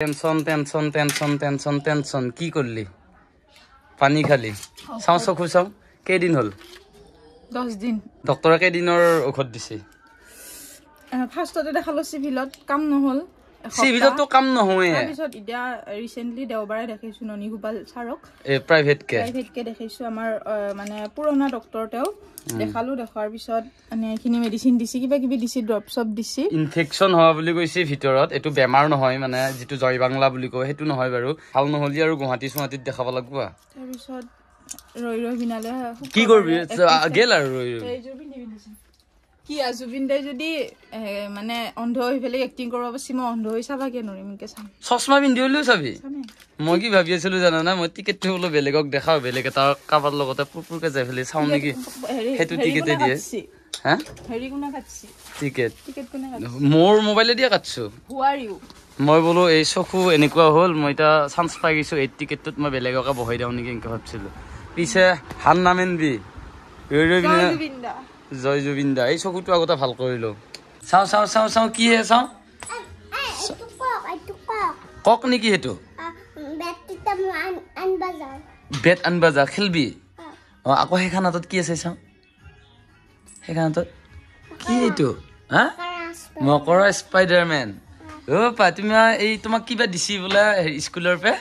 tension tension tension tension tension কি কৰলি পানী খালি চাও চকু চাও কেইদিন হল 10 দিন ডক্টৰে কেইদিনৰ ঔষধ দিছে ফাৰ্ষ্টতে দেখালো সিভিলত কাম নহল সিভিলতো কাম নহয় তাৰ পিছত ইয়া ৰিসেন্টলি দেওবাৰে দেখাইছো ননী গোপাল ছাৰক প্ৰাইভেট কে দেখাইছো আমাৰ মানে পুৰণা ডক্টৰ তেও দেখালো দেখাৰ পিছত মানে এখিনি মেডিসিন দিছি কিবা কিবি দিছি ড্ৰপ সব দিছি ইনফেকশন হোৱা বুলি কৈছে ভিতৰত এটো বেমাৰ নহয় মানে যেটো জয় বাংলা বুলি কয় হেতু নহয় বাৰু ভাল নহলি আৰু গুৱাহাটী সুৱাহাটীত দেখাব লাগিব তাৰ পিছত ৰৈ ৰৈ বিনালে কি কৰবি গেল আৰু ৰৈ ৰৈ কি আজুবিনদাই যদি মানে অন্ধ হৈ ফেলে এক্টিং কৰিব সিম অন্ধ হৈ চাবা কে নৰিমকে চাম চশমা পিন্ধিলেও চাবি মই কি ভাবি আছিলো জানা না মই টিকেট থবলৈ বেলেগক দেখাও বেলেগ এটা কাবাৰ লগতে পুপুৰকে যাই ফেলে চাও নেকি হেতু টিকেটে দিয়ে হা হেৰি কোনা কাটছি টিকেট কোনা কাটছি মোৰ মোবাইলে দিয়া কাটছো হু আৰ ইউ মই বলো এই চকু এনেকুৱা হল মই এটা চান্স পাই গৈছো এই টিকেটত মই বেলেগকে বহাই দাও নেকি এনেকৈ ভাবছিলো পিছে হান নামেনবি জয় জুবিনদা এই চকুটো আগতে ভাল কৰিলো চাও চাও চাও চাও কি হে চাও কক নেকি হেতু বেট আনবাজা খেলবি আকৌ সেইখানাতত কি আছে চাও সেইখানাতত কি এইটো হা মকৰা স্পাইডাৰমেন পা তুমি এই তোমাক কিবা দিছি বোলে স্কুলৰ পে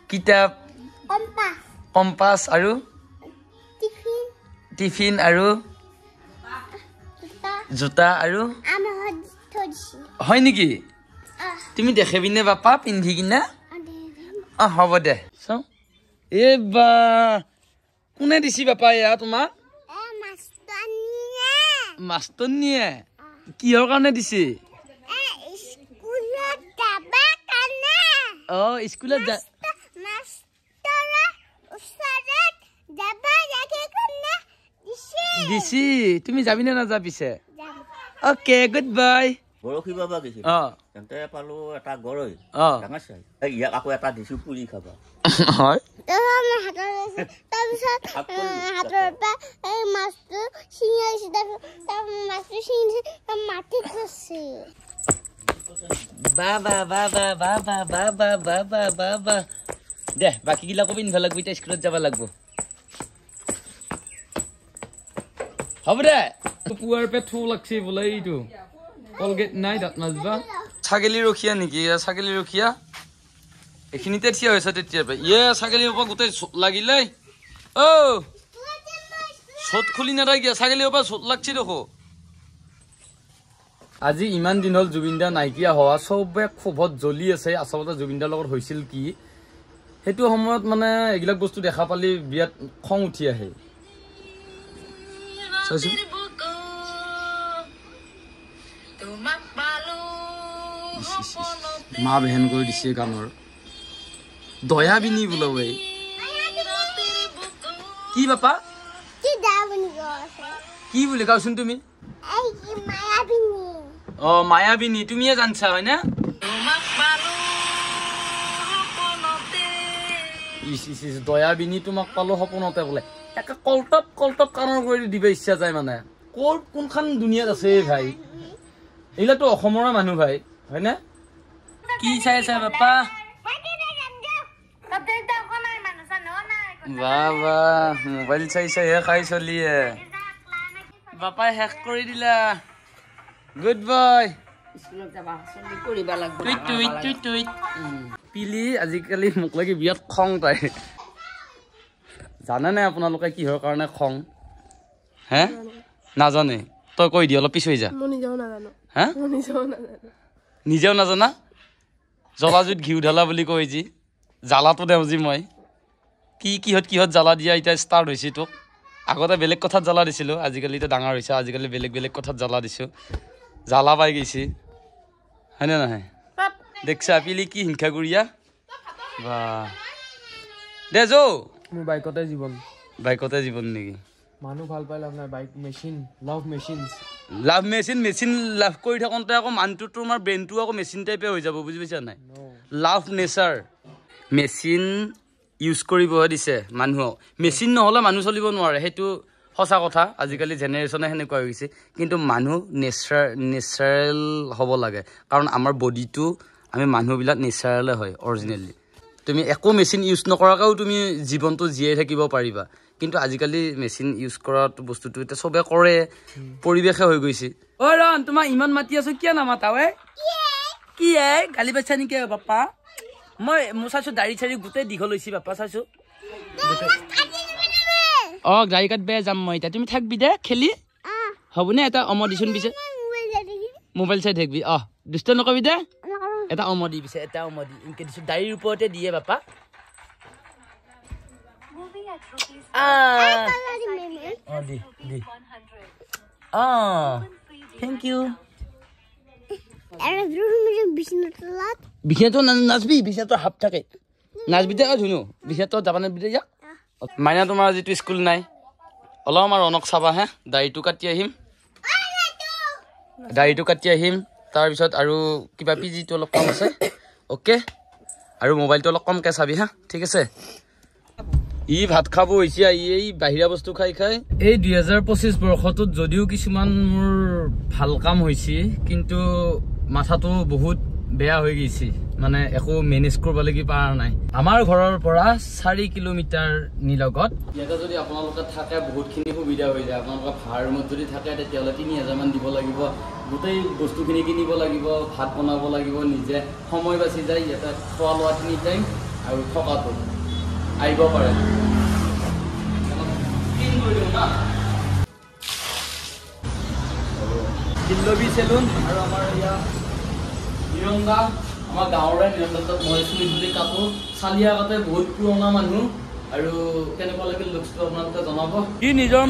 কিতাপ কম্পাস আৰু টিফিন আৰু জোতা আৰু হয় নেকি তুমি দেখাবিনে বাপা পিন্ধি কিনা হ'ব দে চাও এ বা কোনে দিছি বাপা এয়া তোমাক মাষ্টৰনিয়ে কিহৰ কাৰণে দিছি স্কুলত দিছি তুমি যাবি না নাযা পিছে ওকে গুড বাই বৰশী বাবা গৈছিল তেন্তে পালো এটা গৰৈ ডাঙৰ চাই ইয়াক আকৌ এটা দিছো পুৰি খাবা হয় তাৰপিছত হাতৰ পৰা এই মাছটো ছিঙাইছে তাৰ মাছটো ছিঙিছে মাটিত পৰছে বাবা বাবা বাবা বাবা বাবা বাবা দে বাকি গিলাকো পিন্ধিব লাগিব এতিয়া স্কুলত যাব লাগিব হ'ব দে পুৱাৰ পে থু লাগছে বোলে এইটো কলগেট নাই দাঁত মাজবা ছাগলী ৰখিয়া নেকি ছাগলী ৰখিয়া এইখিনিতে থিয়া হৈছে তেতিয়াৰ পৰা ছাগলীৰ ওপৰত গোটেই লাগিলে চট খুলি নাথাকিয়া ছাগলীৰ ওপৰত চট লাগছে দেখো আজি ইমান দিন হল জুবিনদা নাইকিয়া হোৱা চবে ক্ষোভত জ্বলি আছে আচলতে জুবিনদাৰ লগত হৈছিল কি সেইটো সময়ত মানে এইবিলাক বস্তু দেখা পালি বিয়াত খং উঠি আহে মা বেহেন কৰি দিছে গানৰ দয়াবিনী বোলো কি বাপা কি বুলি গাওচোন তুমি মায়াবিনী তুমিয়ে জানছা হয় না দয়াবিনী তোমাক পালো সপোনতে বোলে একে কলটপ কলটপ কাণৰ কৰি দিব ইচ্ছা যায় মানে কোনখন দুনিয়াত আছে ভাই এইবিলাকতো অসমৰে মানুহ ভাই হয় না কি চাই আছে বাপা বাবা মোবাইল চাইছে হে খাই চলিয়ে বাপাই শেষ কৰি দিলা গুড বয় পিলি আজিকালি মোক লাগি বিয়াত খং তাই জানে নে আপোনালোকে কিহৰ কাৰণে খং হে নাজানে তই কৈ দিয়া অলপ পিছ হৈ যা হা নিজেও নাজানা জ্বলাজুইত ঘিউ ঢালা বুলি কয় যি জ্বালাটো দেওঁ যি মই কিহত জ্বালা দিয়া এতিয়া ষ্টাৰ্ট হৈছে তোক আগতে বেলেগ কথাত জ্বালা দিছিলোঁ আজিকালি এতিয়া ডাঙৰ হৈছে আজিকালি বেলেগ বেলেগ কথাত জ্বালা দিছোঁ জ্বালা পাই গৈছে হয়নে নহয় দেখছা পিলি কি হিংসা কৰিয়া বা দে যৌ মোৰ বাইকতে জীৱন নেকি মানুহ ভাল পাই লাভ নাই বাইক মেচিন মেচিন লাভ কৰি থাকোঁতে আকৌ মানুহটো তোমাৰ ব্ৰেইনটো আকৌ মেচিন টাইপে হৈ যাব বুজি পাইছা নাই লাভ নেচাৰ মেচিন ইউজ কৰিবহে দিছে মানুহক মেচিন নহ'লে মানুহ চলিব নোৱাৰে সেইটো সঁচা কথা আজিকালি জেনেৰেশ্যনে সেনেকুৱা হৈ গৈছে কিন্তু মানুহ নেচাৰেল হ'ব লাগে কাৰণ আমাৰ বডিটো আমি মানুহবিলাক নেচাৰেল হয় অৰিজিনেলি তুমি একো মেচিন ইউজ নকৰাকৈও তুমি জীৱনটো জীয়াই থাকিব পাৰিবা কিন্তু আজিকালি মেচিন ইউজ কৰাটো বস্তুটো এটা সবে কৰে পৰিৱেশে হৈ গৈছে ঐ ৰন তোমাৰ ইমান মাতি আছো কিয় নামাতা ঐ কি গালি পাইছা নেকি বাপ্পা মই চাইছো দাড়ি চাৰি গোটেই দীঘল হৈছে বাপ্পা চাইছো গাড়ী কাট বেয়া যাম মই এতিয়া তুমি থাকবি দে খেলি হ'বনে এটা অমডিশ্যন পিছে মোবাইল চাই থাকবি দুষ্ট নকবি দে এটা অমদি পিছে এটা অমদি ইনকে দিছো দাড়িৰ ওপৰতে দিয়ে বাপ্পা থেংক ইউ বিছনাটো নাচবি বিছনাটো হাপ থাকে নাচবি দে ধুনু বিছনাটো যাবা নাচবি দে মাইনা তোমাৰ যিটো স্কুল নাই অলপ আমাৰ ৰনক চাবা হে দাড়িটো কাটি আহিম তাৰপিছত আৰু কিবা পিজিটো অলপ কম আছে অ'কে আৰু মোবাইলটো অলপ কমকৈ চাবি হা ঠিক আছে ই ভাত খাব হৈছে এই বাহিৰা বস্তু খাই এই 2025 বৰ্ষটোত যদিও কিছুমান মোৰ ভাল কাম হৈছে কিন্তু মাথাটো বহুত বেয়া হৈ গৈছে মানে একো মেনেজ কৰিব লাগি পৰা নাই আমাৰ ঘৰৰ পৰা 4 কিলোমিটাৰ নিলগত ইয়াতে যদি আপোনালোকে থাকে বহুতখিনি সুবিধা হৈ যায় আপোনালোকে ভাড়া ৰুমত যদি থাকে তেতিয়াহ'লে 3000 মান দিব লাগিব গোটেই বস্তুখিনি কিনিব লাগিব ভাত বনাব লাগিব নিজে সময় বাচি যায় ইয়াতে খোৱা লোৱা 3 টাইম আৰু থকাটো আহিব পাৰে কিল্লবি চেলুন আৰু আমাৰ ইয়াত নিৰংগা আমাৰ গাঁৱৰে নিৰংগাত মই চুলি তুলি কাটো চালিয়া কাটে বহুত পুৰণা মানুহ আৰু কেনেকুৱা লাগিল লুকছটো আপোনালোকে জনাব কি নিজৰ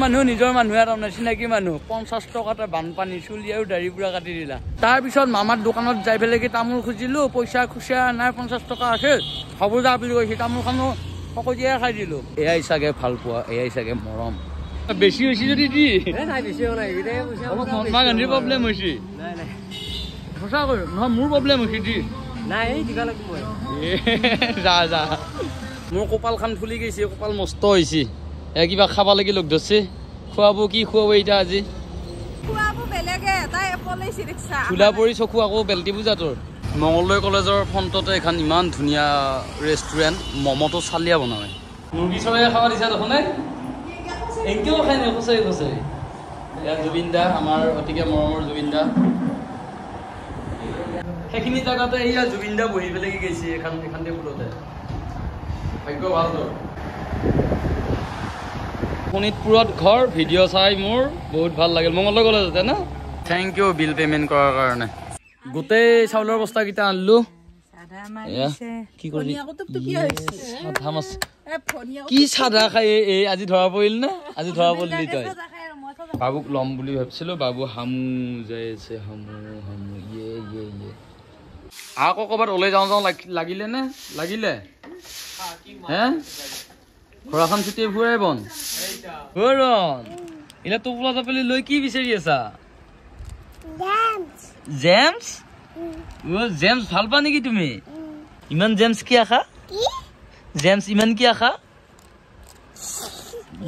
মানুহে তাৰমানে চিনাকি মানুহ 50 টকাতে বানপানী চুলি আৰু দাড়ি পুৰা কাটি দিলা তাৰপিছত মামাৰ দোকানত যাই পেলাই কি তামোল খুজিলো পইচা খুচীয়া নাই 50 টকা আছে হ'ব যা বুলি কৈছে তামোলখনো সকলোৱে খাই দিলো এয়াই চাগে ভাল পোৱা এয়াই চাগে মৰম বেছি হৈছে যদি দি নাই বেছি হোৱা নাই মহাত্মা গান্ধীৰ প্ৰব্লেম হৈছে সঁচা কৈ নহয় মোৰ প্ৰব্লেম হৈছে দি নাই দিবা লাগিব যা মোৰ কপালখন ফুলি গৈছে কপাল মস্ত হৈছে কিবা খাব লাগি লগ ধৰছে খুৱাব কি খুৱাব এতিয়া আজি চোলা পৰি চকু আকৌ বেলটি পূজাটোৰ মঙলদৈ কলেজৰ ফ্ৰণ্টতে এখন ইমান ধুনীয়া ৰেষ্টুৰেণ্ট মমটো চালিয়া বনায় মুৰ্গী চৰাই খাব দিছা দেখোন একেও খাই নাই খোচাই ইয়াত জুবিন দা আমাৰ অতিকে মৰমৰ জুবিন দা সেইখিনি জেগাতে এয়া জুবিন দা বহি পেলাই গৈছে এখন টেবুলতে ভাগ্য ভাল তোৰ শোণিতপুৰত ঘৰ ভিডিঅ' চাই মোৰ বহুত ভাল লাগিল মঙলদৈ কলেজতে না থেংক ইউ বিল পে'মেণ্ট কৰাৰ কাৰণে গোটেই চাউলৰ বস্তাকেইটা আনিলো কি কৰিলি কি চাধা খাই এই আজি ধৰা পৰিল না আজি ধৰা পৰিলি তই বাবুক ল'ম বুলি ভাবিছিলো বাবু হামু যাই আছে হামু ইয়ে আকৌ ক'ৰবাত ওলাই যাওঁ লাগিলে নে লাগিলে হে ঘোঁৰাখন ছুটি ফুৰাই বন ৰন এতিয়া টোপোলা টোপলি লৈ কি বিচাৰি আছা জেমছ জেমছ ভাল পা নেকি তুমি ইমান জেমছ কি আখা জেমছ ইমান কি আখা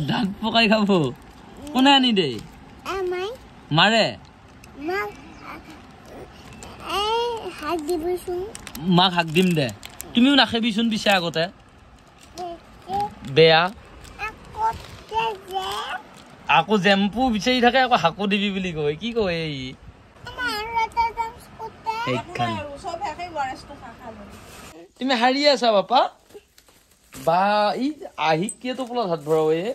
দাঁত পকাই খাব কোনে আনি দে মাৰে মাক হাক দিম দে তুমিও নাখাবিচোন পিছে আগতে বেয়া আকৌ জেম্পু বিচাৰি থাকে আকৌ হাকো দিবি বুলি কয় কি কয় এই তুমি হাৰি আছা বাপা বা ই আহি কিয় টোপোলা হাত ভৰাও এই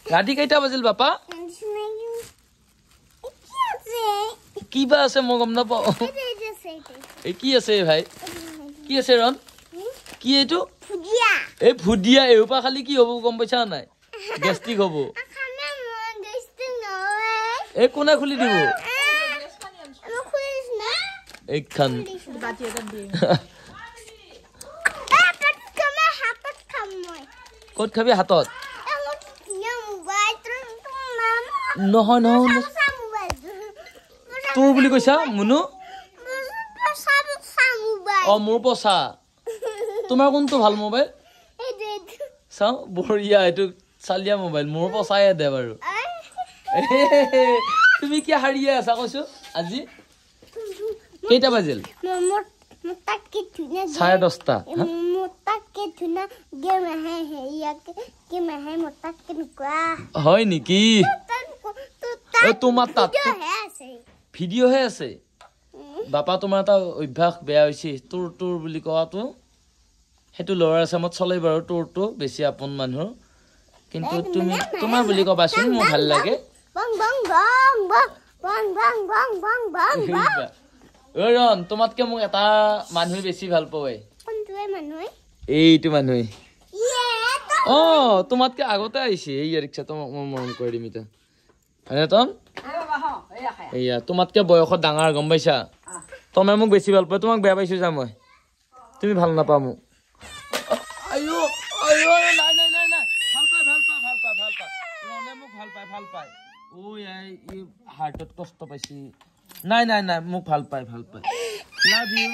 ৰাতি কেইটা বাজিল বাপা কিবা আছে মই গম নাপাওঁ এই কি আছে ভাই কি আছে ৰন কি এইটো এই ভুদিয়া এওপা খালি কি হ'ব গম পাইছা নাই গেষ্টিক হ'ব এই কোনে খুলি দিব এইখন ক'ত খাবি হাতত নহয় তোৰ বুলি কৈছা মুনু মোৰ পচা তোমাৰ কোনটো ভাল মোবাইল চাওঁ বঢ়িয়া এইটো চালিয়া মোবাইল মোৰ পচাই দে বাৰু তুমি কি হাৰিয়ে আছা কৈছো আজি কেইটা বাজিল মোটাকে ধুনা 10:30টা মোটাকে ধুনা গেম হে ইয়াকে গেম হে মোটাকে নুকুয়া হয় নেকি ঐ তোমাৰ তাত হে আছে ভিডিঅ' হে আছে বাপা তোমাৰ এটা অভ্যাস বেয়া হৈছে তোৰ বুলি কোৱাটো সেইটো ল'ৰা চামত চলে বাৰু তোৰটো বেছি আপোন মানুহ কিন্তু তুমি তোমাৰ বুলি কবাচোন মোৰ ভাল লাগে বং বং বং বং বং বং বং বং বং ঐ ৰন তোমাতকে মোক এটা মানুহ বেছি ভাল পায় কোনটোৱে মানুহ এইটো মানুহ ইয়ে তোমাতকে আগতে আহিছে এই ৰিক্সা তোমাক মই মৰম কৰি দিম এতিয়া হয়নে তম এয়া তোমাতকে বয়সত ডাঙৰ গম পাইছা তুমি মোক বেছি ভাল পায় তোমাক বেয়া পাইছো যা মই তুমি ভাল নাপা মোক আইও আইও নাই নাই নাই নাই ভাল পায় ৰনে মোক ভাল পায় ও এই হাৰ্টত কষ্ট পাইছি নাই নাই নাই মোক ভাল পায় লাভ ইউ